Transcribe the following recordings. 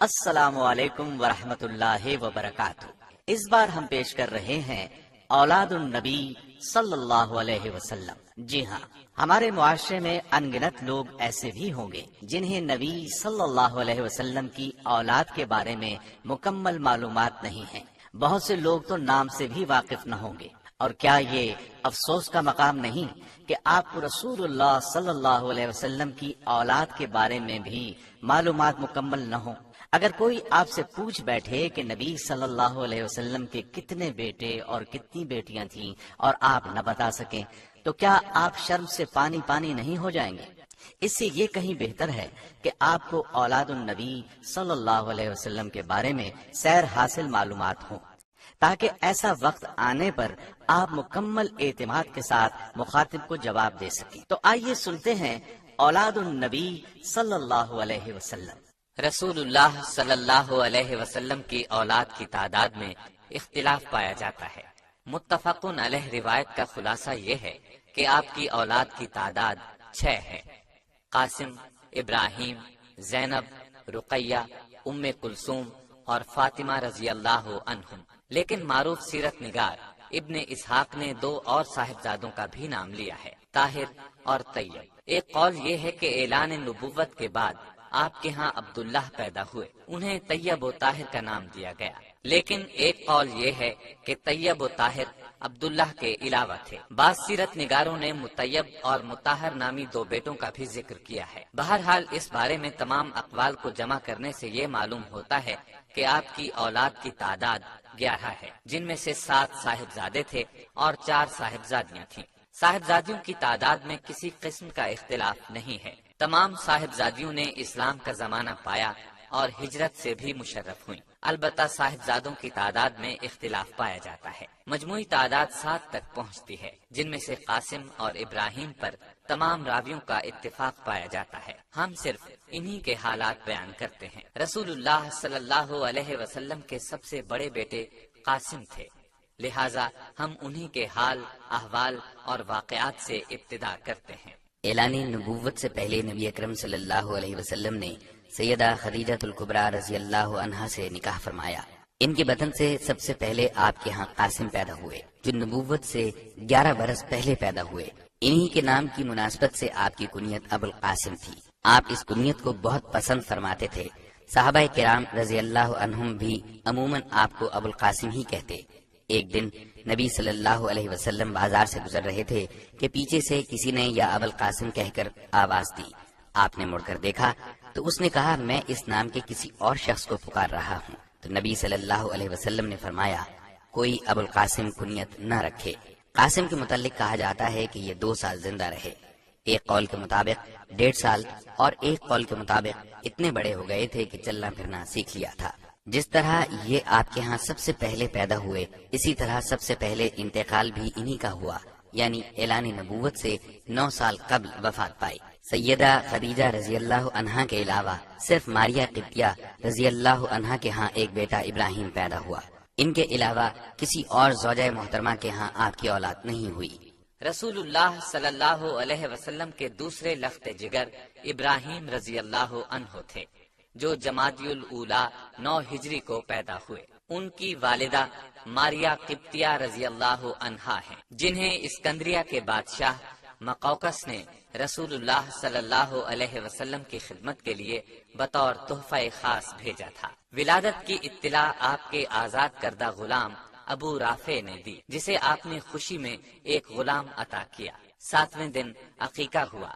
السلام علیکم ورحمۃ اللہ وبرکاتہ۔ اس بار ہم پیش کر رہے ہیں اولاد النبی صلی اللہ علیہ وسلم۔ جی ہاں، ہمارے معاشرے میں ان گنت لوگ ایسے بھی ہوں گے جنہیں نبی صلی اللہ علیہ وسلم کی اولاد کے بارے میں مکمل معلومات نہیں ہیں۔ بہت سے لوگ تو نام سے بھی واقف نہ ہوں گے۔ اور کیا یہ افسوس کا مقام نہیں کہ آپ کو رسول اللہ صلی اللہ علیہ وسلم کی اولاد کے بارے میں بھی معلومات مکمل نہ ہوں؟ اگر کوئی آپ سے پوچھ بیٹھے کہ نبی صلی اللہ علیہ وسلم کے کتنے بیٹے اور کتنی بیٹیاں تھیں اور آپ نہ بتا سکیں تو کیا آپ شرم سے پانی پانی نہیں ہو جائیں گے؟ اس سے یہ کہیں بہتر ہے کہ آپ کو اولاد النبی صلی اللہ علیہ وسلم کے بارے میں سیر حاصل معلومات ہوں، تاکہ ایسا وقت آنے پر آپ مکمل اعتماد کے ساتھ مخاطب کو جواب دے سکیں۔ تو آئیے سنتے ہیں اولاد النبی صلی اللہ علیہ وسلم۔ رسول اللہ صلی اللہ علیہ وسلم کی اولاد کی تعداد میں اختلاف پایا جاتا ہے۔ متفقن علیہ روایت کا خلاصہ یہ ہے کہ آپ کی اولاد کی تعداد 6 ہے: قاسم، ابراہیم، زینب، رقیہ، ام کلثوم اور فاطمہ رضی اللہ عنہم۔ لیکن معروف سیرت نگار ابن اسحاق نے 2 اور صاحبزادوں کا بھی نام لیا ہے: طاہر اور طیب۔ ایک قول یہ ہے کہ اعلان نبوت کے بعد آپ کے ہاں عبداللہ پیدا ہوئے، انہیں طیب و طاہر کا نام دیا گیا۔ لیکن ایک قول یہ ہے کہ طیب و طاہر عبداللہ کے علاوہ تھے۔ بعض سیرت نگاروں نے مطیب اور مطہر نامی 2 بیٹوں کا بھی ذکر کیا ہے۔ بہرحال اس بارے میں تمام اقوال کو جمع کرنے سے یہ معلوم ہوتا ہے کہ آپ کی اولاد کی تعداد 11 ہے، جن میں سے 7 صاحبزادے تھے اور 4 صاحبزادیاں تھیں۔ صاحبزادیوں کی تعداد میں کسی قسم کا اختلاف نہیں ہے۔ تمام صاحبزادیوں نے اسلام کا زمانہ پایا اور ہجرت سے بھی مشرف ہوئیں۔ البتہ صاحبزادوں کی تعداد میں اختلاف پایا جاتا ہے۔ مجموعی تعداد 7 تک پہنچتی ہے، جن میں سے قاسم اور ابراہیم پر تمام راویوں کا اتفاق پایا جاتا ہے۔ ہم صرف انہی کے حالات بیان کرتے ہیں۔ رسول اللہ صلی اللہ علیہ وسلم کے سب سے بڑے بیٹے قاسم تھے، لہٰذا ہم انہی کے حال، احوال اور واقعات سے ابتدا کرتے ہیں۔ اعلان نبوت سے پہلے نبی اکرم صلی اللہ علیہ وسلم نے سیدہ خدیجہ الکبریٰ رضی اللہ عنہا سے نکاح فرمایا۔ ان کے بطن سے سب سے پہلے آپ کے ہاں قاسم پیدا ہوئے، جو نبوت سے 11 برس پہلے پیدا ہوئے۔ انہی کے نام کی مناسبت سے آپ کی کنیت ابو القاسم تھی۔ آپ اس کنیت کو بہت پسند فرماتے تھے۔ صحابہ کرام رضی اللہ عنہم بھی عموماً آپ کو ابو القاسم ہی کہتے۔ ایک دن نبی صلی اللہ علیہ وسلم بازار سے گزر رہے تھے کہ پیچھے سے کسی نے یا ابو القاسم کہہ کر آواز دی۔ آپ نے مڑ کر دیکھا تو اس نے کہا، میں اس نام کے کسی اور شخص کو پکار رہا ہوں۔ تو نبی صلی اللہ علیہ وسلم نے فرمایا، کوئی ابو القاسم کنیت نہ رکھے۔ قاسم کے متعلق کہا جاتا ہے کہ یہ 2 سال زندہ رہے۔ ایک قول کے مطابق 1.5 سال اور ایک قول کے مطابق اتنے بڑے ہو گئے تھے کہ چلنا پھرنا سیکھ لیا تھا۔ جس طرح یہ آپ کے ہاں سب سے پہلے پیدا ہوئے، اسی طرح سب سے پہلے انتقال بھی انہی کا ہوا، یعنی اعلان نبوت سے 9 سال قبل وفات پائی۔ سیدہ خدیجہ رضی اللہ عنہا کے علاوہ صرف ماریہ قبطیہ رضی اللہ عنہا کے ہاں ایک بیٹا ابراہیم پیدا ہوا۔ ان کے علاوہ کسی اور زوجہ محترمہ کے ہاں آپ کی اولاد نہیں ہوئی۔ رسول اللہ صلی اللہ علیہ وسلم کے دوسرے لخت جگر ابراہیم رضی اللہ عنہ تھے، جو جمادی الاولیٰ 9 ہجری کو پیدا ہوئے۔ ان کی والدہ ماریہ قبطیہ رضی اللہ عنہا ہیں، جنہیں اسکندریہ کے بادشاہ مقوقس نے رسول اللہ صلی اللہ علیہ وسلم کی خدمت کے لیے بطور تحفہ خاص بھیجا تھا۔ ولادت کی اطلاع آپ کے آزاد کردہ غلام ابو رافع نے دی، جسے آپ نے خوشی میں ایک غلام عطا کیا۔ 7ویں دن عقیقہ ہوا۔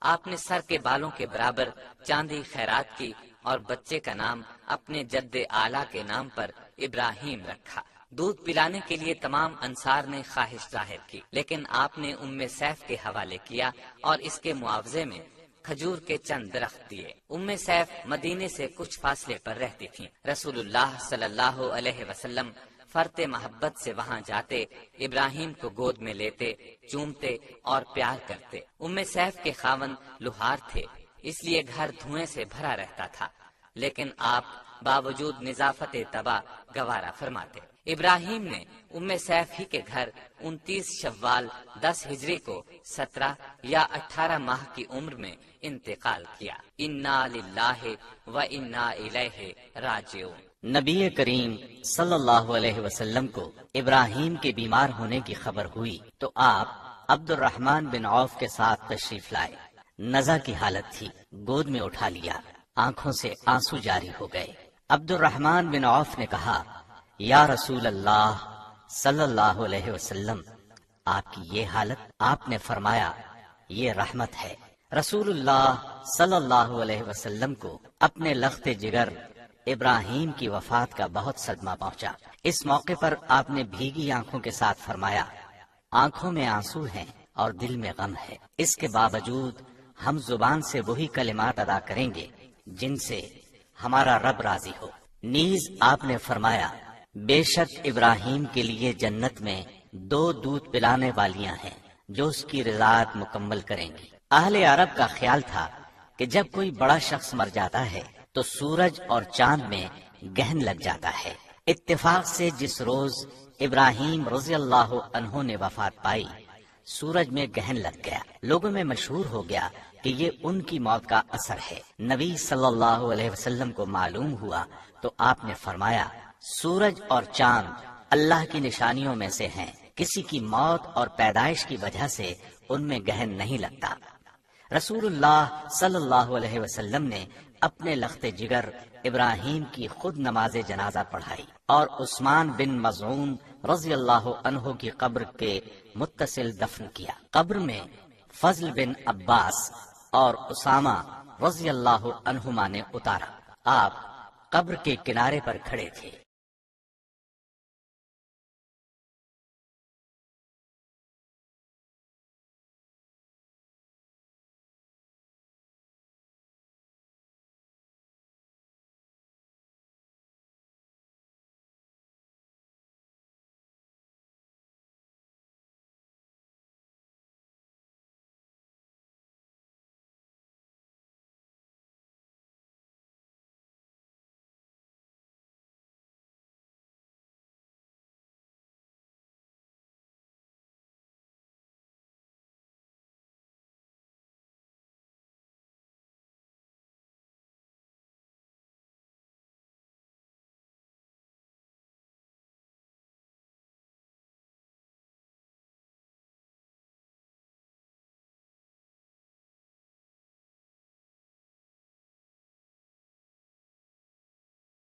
آپ نے سر کے بالوں کے برابر چاندی خیرات کی اور بچے کا نام اپنے جد اعلیٰ کے نام پر ابراہیم رکھا۔ دودھ پلانے کے لیے تمام انصار نے خواہش ظاہر کی، لیکن آپ نے ام سیف کے حوالے کیا اور اس کے معاوضے میں کھجور کے چند درخت دیے۔ ام سیف مدینے سے کچھ فاصلے پر رہتی تھیں۔ رسول اللہ صلی اللہ علیہ وسلم فرط محبت سے وہاں جاتے، ابراہیم کو گود میں لیتے، چومتے اور پیار کرتے۔ ام سیف کے خاوند لوہار تھے، اس لیے گھر دھوئیں سے بھرا رہتا تھا، لیکن آپ باوجود نظافت طبع گوارا فرماتے۔ ابراہیم نے ام سیف ہی کے گھر 29 شوال 10 ہجری کو 17 یا 18 ماہ کی عمر میں انتقال کیا۔ انا للہ و انا الیہ راجعون۔ نبی کریم صلی اللہ علیہ وسلم کو ابراہیم کے بیمار ہونے کی خبر ہوئی تو آپ عبد الرحمن بن عوف کے ساتھ تشریف لائے۔ نزع کی حالت تھی، گود میں اٹھا لیا، آنکھوں سے آنسو جاری ہو گئے۔ عبد الرحمن بن عوف نے کہا، یا رسول اللہ صلی اللہ علیہ وسلم، آپ کی یہ حالت؟ آپ نے فرمایا، یہ رحمت ہے۔ رسول اللہ صلی اللہ علیہ وسلم کو اپنے لخت جگر ابراہیم کی وفات کا بہت صدمہ پہنچا۔ اس موقع پر آپ نے بھیگی آنکھوں کے ساتھ فرمایا، آنکھوں میں آنسو ہیں اور دل میں غم ہے، اس کے باوجود ہم زبان سے وہی کلمات ادا کریں گے جن سے ہمارا رب راضی ہو۔ نیز آپ نے فرمایا، بے شک ابراہیم کے لیے جنت میں 2 دودھ پلانے والیاں ہیں جو اس کی رضاعت مکمل کریں گی۔ اہل عرب کا خیال تھا کہ جب کوئی بڑا شخص مر جاتا ہے تو سورج اور چاند میں گہن لگ جاتا ہے۔ اتفاق سے جس روز ابراہیم رضی اللہ عنہ نے وفات پائی، سورج میں گہن لگ گیا۔ لوگوں میں مشہور ہو گیا کہ یہ ان کی موت کا اثر ہے۔ نبی صلی اللہ علیہ وسلم کو معلوم ہوا تو آپ نے فرمایا، سورج اور چاند اللہ کی نشانیوں میں سے ہیں، کسی کی موت اور پیدائش کی وجہ سے ان میں گہن نہیں لگتا۔ رسول اللہ صلی اللہ علیہ وسلم نے اپنے لخت جگر ابراہیم کی خود نماز جنازہ پڑھائی اور عثمان بن مظعون رضی اللہ عنہ کی قبر کے متصل دفن کیا۔ قبر میں فضل بن عباس اور اسامہ رضی اللہ عنہما نے اتارا۔ آپ قبر کے کنارے پر کھڑے تھے۔